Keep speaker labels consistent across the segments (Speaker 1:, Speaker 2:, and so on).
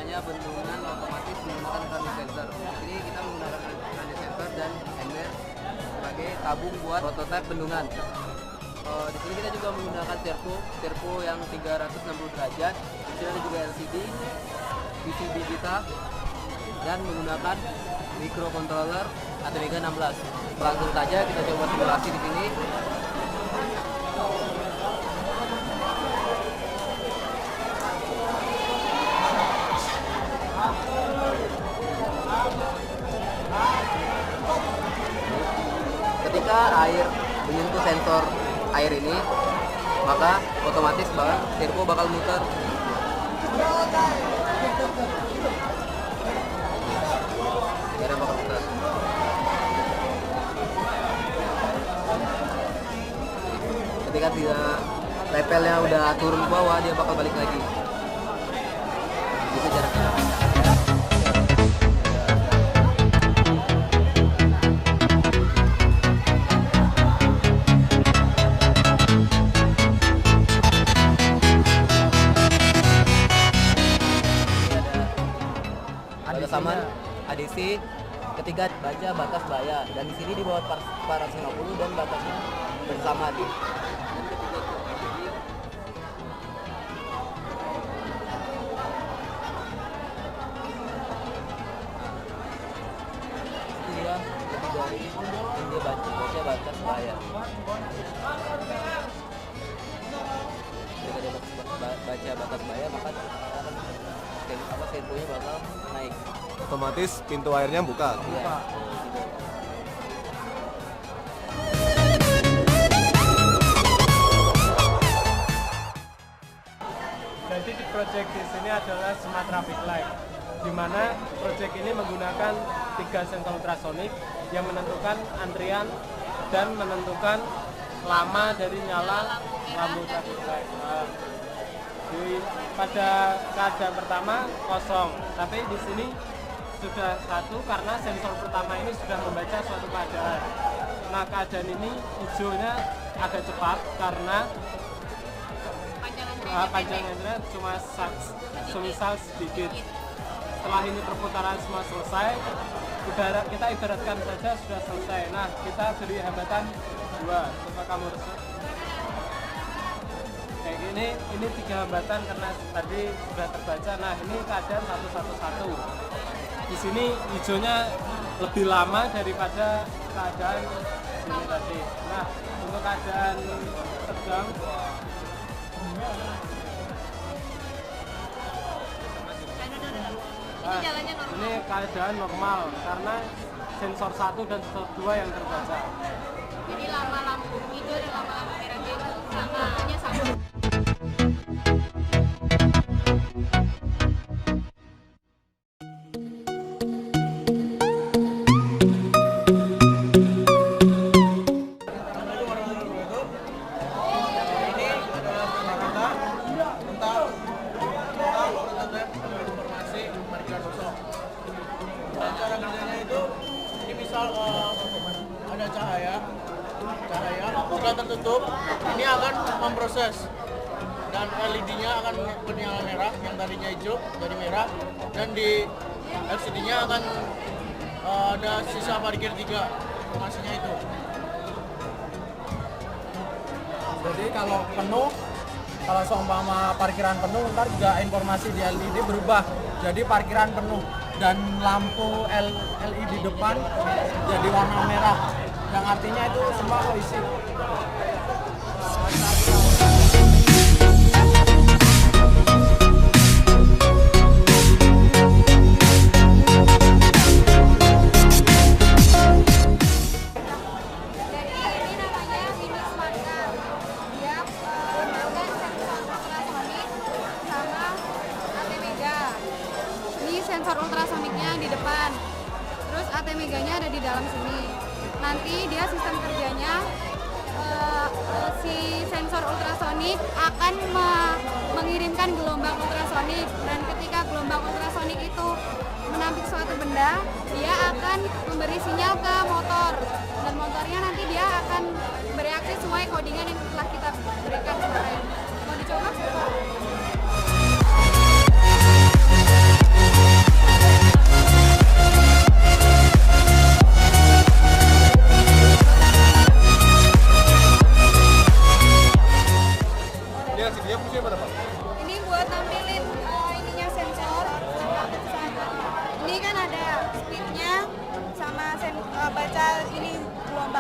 Speaker 1: namanya bendungan otomatis menggunakan ground sensor. Di sini kita menggunakan ground sensor dan ember sebagai tabung buat prototipe bendungan. Di sini kita juga menggunakan servo yang 360 derajat. Di sini ada juga LCD, PCB kita, dan menggunakan microcontroller ATmega 16. Langsung saja kita coba simulasi di sini. Ketika air menyentuh sensor air ini, maka otomatis servo bakal muter. Airnya bakal muter. Ketika levelnya udah turun ke bawah, dia bakal balik lagi. Itu jaraknya. Batasan ADC, ketiga baja batas bahaya, dan di sini di bawah 450 dan batasnya bersamaan. Ketiga ini dia baca batas bahaya. Ketika dia baca batas bahaya, maka servonya bakal naik.
Speaker 2: Otomatis pintu airnya buka.
Speaker 1: Iya.
Speaker 3: Jadi di proyek di sini adalah smart traffic light, di mana proyek ini menggunakan 3 sensor ultrasonik yang menentukan antrian dan menentukan lama dari nyala lampu traffic light. Pada keadaan pertama kosong, tapi di sini sudah satu karena sensor pertama ini sudah membaca suatu keadaan. Nah, keadaan ini hijaunya agak cepat karena panjang antrian cuma semisal sedikit. Setelah ini perputaran semua selesai, kita ibaratkan saja sudah selesai. Nah, kita beri hambatan 2. Coba kamu resep. Kayak gini, ini 3 hambatan karena tadi sudah terbaca. Nah, ini keadaan 111. Di sini hijaunya lebih lama daripada keadaan ini tadi. Nah, untuk keadaan sedang, ini keadaan normal karena sensor 1 dan sensor 2 yang terbaca.
Speaker 4: Jadi lama lampu hijau dan lama lampu merah itu samanya sama.
Speaker 5: Cara kerjanya itu, ini misal ada cahaya sudah tertutup, ini akan memproses dan LED-nya akan bernyala merah, yang tadinya hijau jadi merah, dan di LCD-nya akan ada sisa parkir 3, informasinya itu.
Speaker 6: Jadi kalau penuh, kalau seumpama parkiran penuh, ntar juga informasi di LED berubah jadi parkiran penuh, dan lampu LED depan jadi warna merah, yang artinya itu semua keisi.
Speaker 4: Sensor ultrasoniknya di depan, terus ATmega-nya ada di dalam sini. Nanti dia sistem kerjanya si sensor ultrasonik akan mengirimkan gelombang ultrasonik, dan ketika gelombang ultrasonik itu menampik suatu benda, dia akan memberi sinyal ke motor, dan motornya nanti dia akan bereaksi sesuai codingan yang telah kita berikan kemarin. Mau dicoba?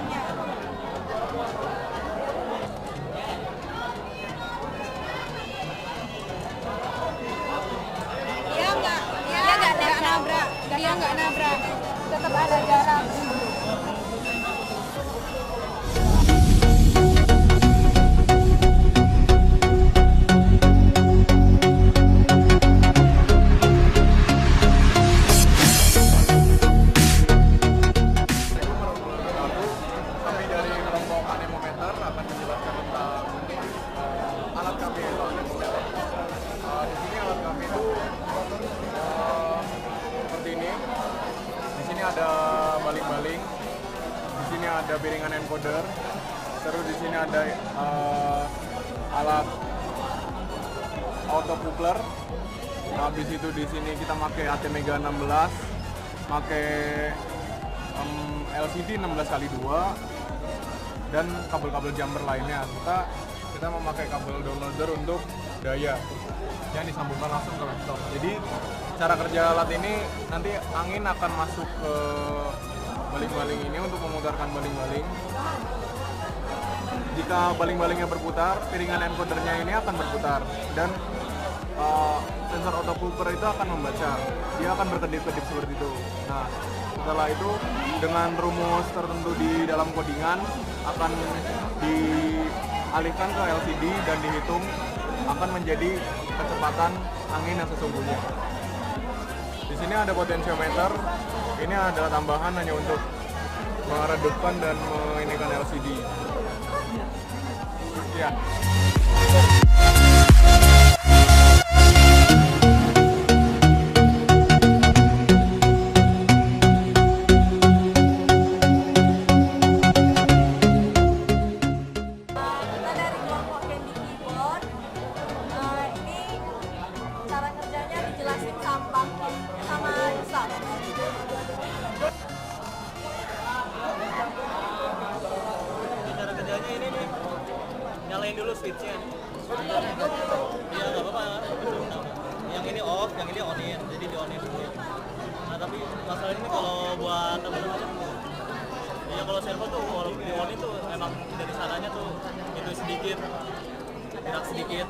Speaker 4: gelombangnya. Dia nggak nabrak, tetap ada jarak.
Speaker 2: Kami dari kelompok anemometer akan menjelaskan tentang alat kami yaitu anemometer. Di sini alat kami itu seperti ini. Di sini ada baling-baling, di sini ada piringan encoder, terus di sini ada alat autocoupler. Habis itu di sini kita pakai ATmega 16, pakai LCD 16x2 dan kabel-kabel jumper lainnya. Kita memakai kabel downloader untuk daya yang disambungkan langsung ke laptop. Jadi cara kerja alat ini nanti angin akan masuk ke baling-baling ini untuk memutarkan baling-baling. Jika baling-balingnya berputar, piringan encodernya ini akan berputar dan sensor autocoupler itu akan membaca. Dia akan berkedip-kedip seperti itu. Nah, setelah itu dengan rumus tertentu di dalam codingan akan dialihkan ke LCD dan dihitung akan menjadi kecepatan angin yang sesungguhnya. Di sini ada potensiometer. Ini adalah tambahan hanya untuk meredupkan dan menginikan LCD. Sekian.
Speaker 4: Kita dari kelompok Candy Keyboard. Ini cara kerjanya dijelasin sama Isa.
Speaker 3: Jadi cara kerjanya ini nih, nyalain dulu switchnya. Iya nggak apa-apa. Yang ini off, yang ini on-in, jadi di on-in dulu. Nah tapi masalah ini kalau buat teman-teman, ya kalau servo tuh kalau di on-in tuh emang dari sananya tuh itu sedikit, gerak sedikit.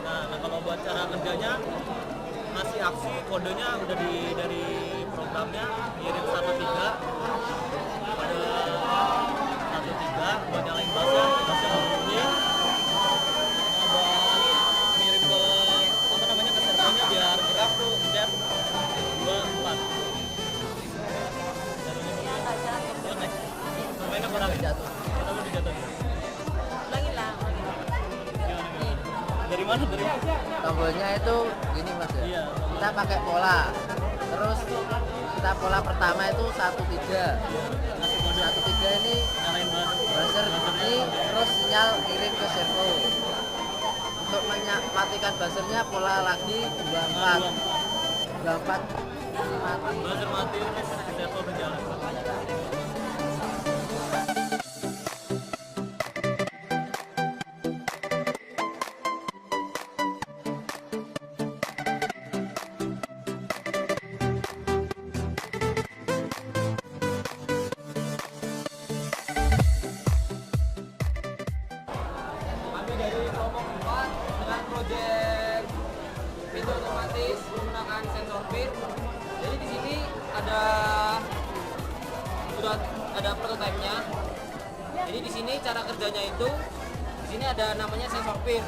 Speaker 3: Nah kalau buat cara kerjanya ngasih aksi kodenya udah dari programnya ngirim 13 pada 13 buat nyalain bassnya berbunyi. Nah buat ngirim ke apa namanya ke servonya biar gerak tuh pencet 2 4. Oke. Mainnya kurang jatuh. Kita udah jatuh.
Speaker 4: Ulangin lah.
Speaker 3: Dari mana dari?
Speaker 1: Tombolnya itu gini mas ya.
Speaker 3: Iya.
Speaker 1: Kita pakai pola. Terus kita pola pertama itu 1 3. 1 3 ini
Speaker 3: Nyalain bass.
Speaker 1: buzzer bunyi, terus sinyal kirim ke servo. Untuk matikan buzzernya pola lagi 24. 24 mati.
Speaker 3: Buzzer mati terus servo berjalan. Kami dari kelompok 4 dengan proyek pintu otomatis menggunakan sensor pin. Jadi di sini sudah ada prototipenya. Jadi di sini cara kerjanya itu di sini ada namanya sensor pin.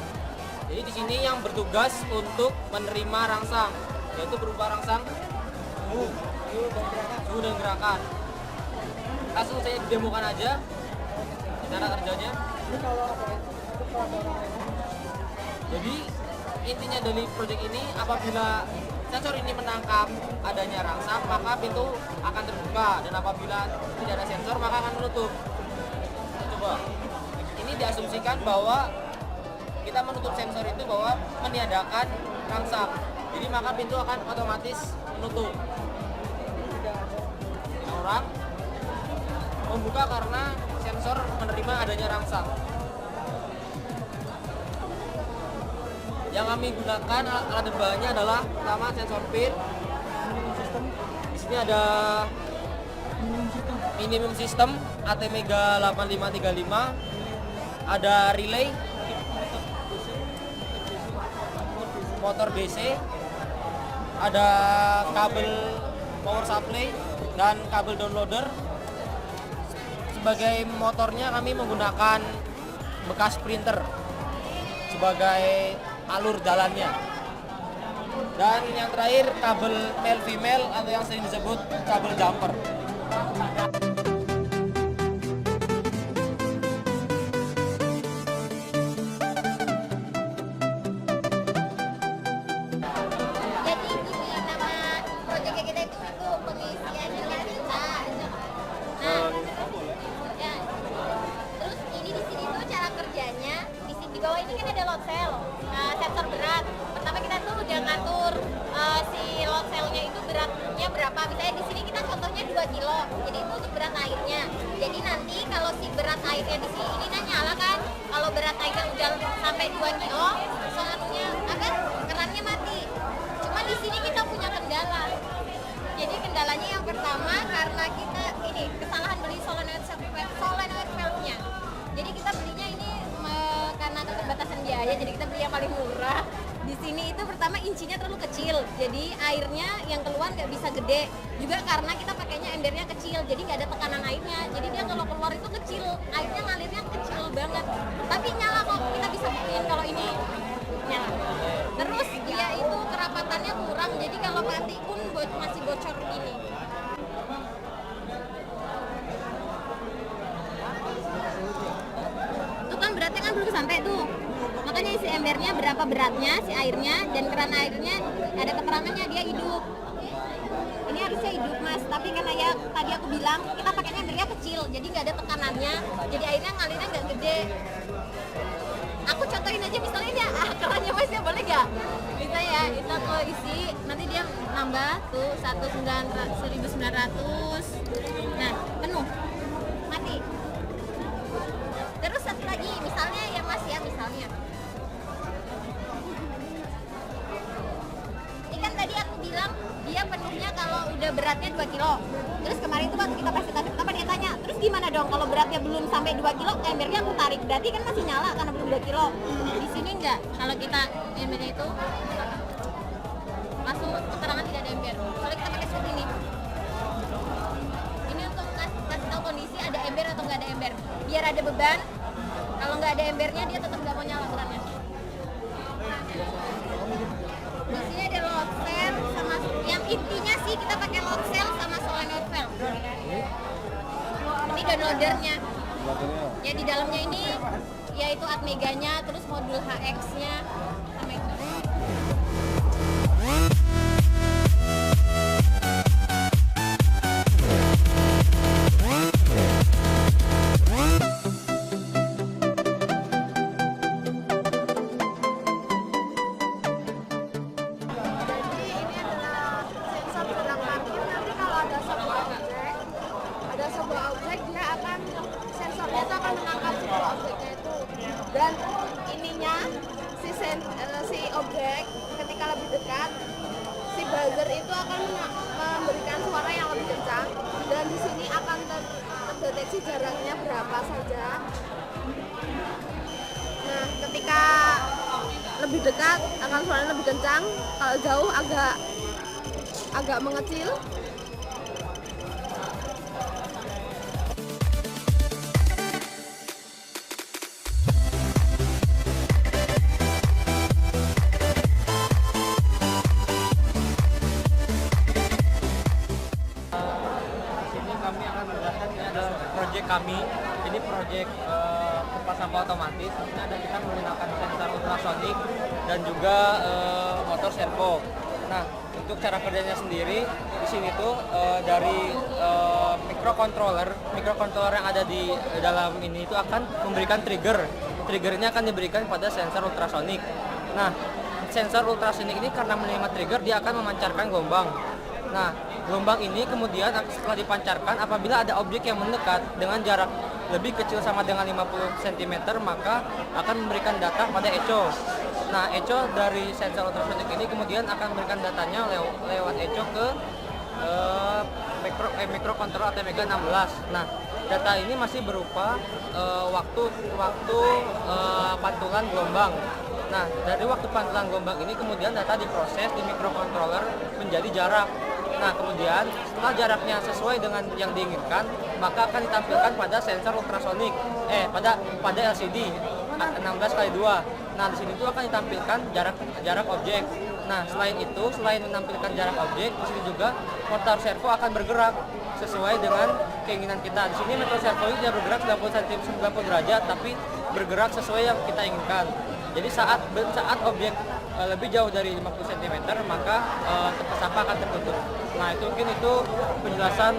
Speaker 3: Jadi di sini yang bertugas untuk menerima rangsang, yaitu berupa rangsang suhu dan gerakan. Langsung saya demokan aja cara kerjanya. Jadi intinya dari proyek ini, apabila sensor ini menangkap adanya rangsang, maka pintu akan terbuka, dan apabila tidak ada sensor maka akan menutup. Coba, ini diasumsikan bahwa kita menutup sensor itu bahwa meniadakan rangsang, jadi maka pintu akan otomatis menutup. Orang membuka karena sensor menerima adanya rangsang. Yang kami gunakan alat dan bahannya adalah pertama sensor pin. Di sini ada
Speaker 7: minimum system ATmega 8535, ada relay, motor DC, ada kabel power supply dan kabel downloader. Sebagai motornya kami menggunakan bekas printer sebagai alur jalannya. Dan yang terakhir kabel male female atau yang sering disebut kabel jumper.
Speaker 4: Jadi gini, nama proyeknya kita itu pengisian realita. Nah, ya. Terus ini di sini tuh cara kerjanya, di bawah ini kan ada load cell, sensor berat. Pertama kita tuh udah ngatur si load cellnya itu beratnya berapa. Misalnya di sini kita contohnya 2 kilo, jadi itu untuk berat airnya. Jadi nanti kalau si berat airnya di sini ini nyala kan, kalau berat airnya udah sampai 2 kilo, soalnya akan kerannya mati. Cuma di sini kita punya kendala. Jadi kendalanya yang pertama karena kita ini kesalahan beli solenoid valve-nya. Jadi kita belinya ini karena keterbatasan biaya, jadi kita beli yang paling murah. Di sini itu pertama incinya terlalu kecil, jadi airnya yang keluar nggak bisa gede. Juga karena kita pakainya embernya kecil, jadi nggak ada tekanan airnya. Jadi dia kalau keluar itu kecil, airnya ngalirnya kecil banget. Tapi nyala kok, kita bisa buktiin kalau ini nyala. Terus dia itu kerapatannya kurang, jadi kalau mati pun masih bocor ini. Itu kan beratnya kan belum sampai tuh. Makanya isi embernya berapa beratnya, si airnya, dan keran airnya ada keterangannya dia hidup. Ini harusnya hidup mas, tapi karena ya tadi aku bilang kita pakainya embernya kecil, jadi nggak ada tekanannya, jadi airnya ngalirnya nggak gede. Aku contohin aja misalnya dia kerannya mas ya, boleh nggak? Bisa ya, itu aku isi, nanti dia nambah tuh 1900. Nah penuh, mati. Terus satu lagi, misalnya ya mas ya, misalnya ini kan tadi aku bilang dia penuhnya kalau udah beratnya 2 kilo. Terus kemarin itu waktu kita presentasi pertama dia tanya, terus gimana dong kalau beratnya belum sampai 2 kilo, embernya aku tarik, berarti kan masih nyala karena belum 2 kilo. Di sini enggak, kalau kita embernya itu langsung keterangan tidak ada ember. Kalau kita pakai seperti ini untuk kasih tahu kondisi ada ember atau nggak ada ember, biar ada beban. Kalau nggak ada embernya dia tetap nggak mau nyala kerannya. Di sini ada load cell sama yang intinya sih kita pakai load cell sama solenoid valve. Ini downloadernya. Ya di dalamnya ini yaitu Atmeganya, terus modul HX-nya sama itu. Sensornya itu akan menangkap sebuah objeknya itu, dan ininya si objek ketika lebih dekat, si buzzer itu akan memberikan suara yang lebih kencang, dan di sini akan terdeteksi jaraknya berapa saja. Nah, ketika lebih dekat akan suaranya lebih kencang, kalau jauh agak mengecil.
Speaker 7: Kami ini proyek tempat sampah otomatis. Ini ada kita menggunakan sensor ultrasonik dan juga motor servo. Nah, untuk cara kerjanya sendiri di sini tuh dari microcontroller yang ada di dalam ini itu akan memberikan triggernya akan diberikan pada sensor ultrasonik. Nah, sensor ultrasonik ini karena menerima trigger dia akan memancarkan gelombang. Nah, gelombang ini kemudian setelah dipancarkan apabila ada objek yang mendekat dengan jarak lebih kecil sama dengan 50 cm maka akan memberikan data pada echo. Nah, echo dari sensor ultrasonik ini kemudian akan memberikan datanya lewat echo ke mikrokontroler ATmega 16. Nah, data ini masih berupa waktu pantulan gelombang. Nah, dari waktu pantulan gelombang ini kemudian data diproses di mikrokontroler menjadi jarak. Nah, kemudian setelah jaraknya sesuai dengan yang diinginkan, maka akan ditampilkan pada sensor ultrasonik, pada LCD 16x2. Nah, di sini tuh akan ditampilkan jarak objek. Nah, selain itu, selain menampilkan jarak objek, di sini juga motor servo akan bergerak sesuai dengan keinginan kita. Di sini motor servo ini tidak bergerak 90 derajat, tapi bergerak sesuai yang kita inginkan. Jadi saat objek lebih jauh dari 50 cm, maka tempat sampah akan tertutup. Nah, itu mungkin itu penjelasan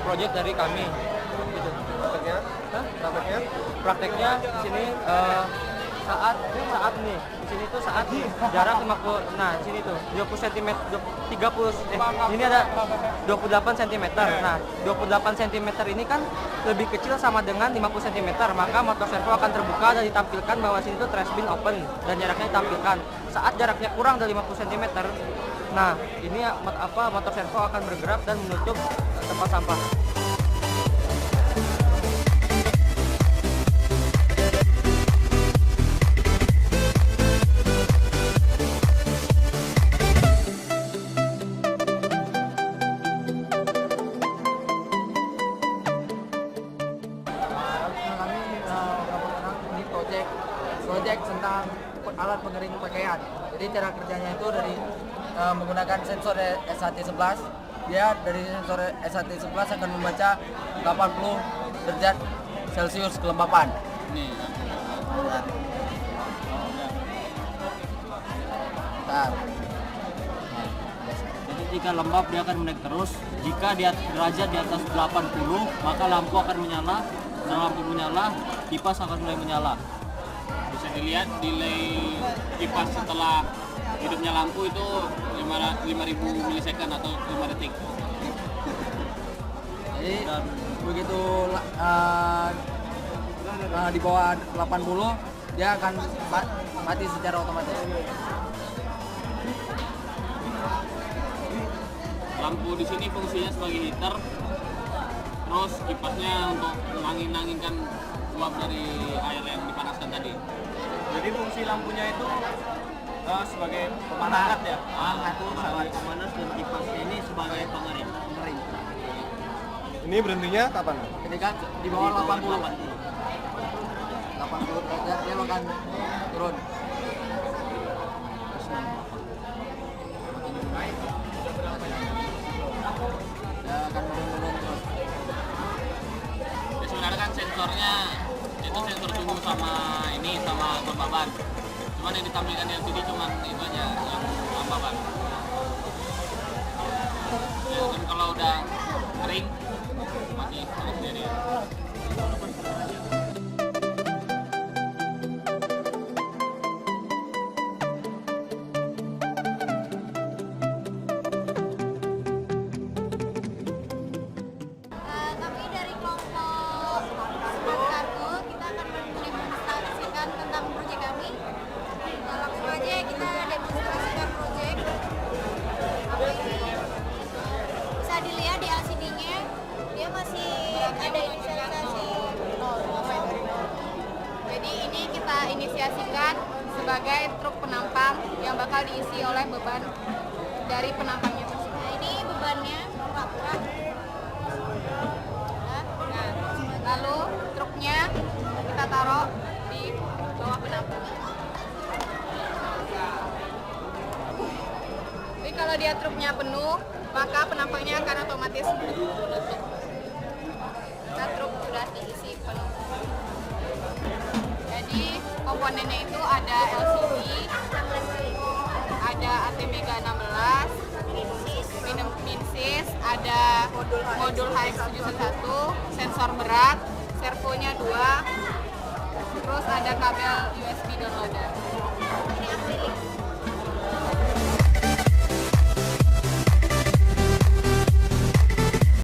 Speaker 7: proyek dari kami. Gitu. Prakteknya di sini saat nih, di sini tuh saat jarak 50, nah di sini tuh 20 cm, 30, ini ada 28 cm. Nah, 28 cm ini kan lebih kecil sama dengan 50 cm, maka motor servo akan terbuka dan ditampilkan bahwa sini tuh trash bin open dan jaraknya ditampilkan. Saat jaraknya kurang dari 50 cm, nah ini motor servo akan bergerak dan menutup tempat sampah.
Speaker 6: Project tentang alat pengering pakaian. Jadi cara kerjanya itu dari menggunakan sensor SHT11. Dia dari sensor SHT11 akan membaca 80 derajat Celcius kelembapan. Nih. Bentar.
Speaker 7: Jadi jika lembab dia akan menaik terus. Jika derajat di atas 80, maka lampu akan menyala. Setelah lampu menyala, kipas akan mulai menyala.
Speaker 8: Bisa dilihat delay kipas setelah hidupnya lampu itu 5.000 milisecond atau 5 detik.
Speaker 6: Jadi begitu di bawah 80 dia akan mati secara otomatis.
Speaker 8: Lampu di sini fungsinya sebagai heater, terus kipasnya untuk menganginkan uap dari air yang dipanaskan tadi.
Speaker 7: Jadi fungsi lampunya itu sebagai pemanas ya. Sebagai pemanas dan kipasnya ini sebagai pengering.
Speaker 2: Ini berhentinya kapan?
Speaker 6: Ketika di bawah 80 derajat dia akan turun. Dia akan menurun terus.
Speaker 8: Ya, sebenarnya kan sensornya itu sensor suhu sama kelembaban. Cuman yang ditampilkan di LCD cuman itu aja yang kelembaban. Ya, dan kalau udah kering mati sendiri.
Speaker 4: Kami dari kelompok Smart Cargo, kita akan mendemonstrasikan tentang proyek kami. Langsung aja kita demonstrasikan proyek. Bisa dilihat di LCD-nya, dia masih ada inisiasi. Jadi ini kita inisiasikan sebagai truk penampang yang bakal diisi oleh beban dari penampangnya. Nah, ini bebannya berat. Nah, lalu truknya kita taruh di bawah penampang. Jadi kalau dia truknya penuh, maka penampangnya akan otomatis tutup. Nah, truk sudah diisi penuh. Jadi komponennya itu ada LCD, ada ATmega 16, Minsis, ada modul HX71, sensor berat, servonya 2, terus ada kabel USB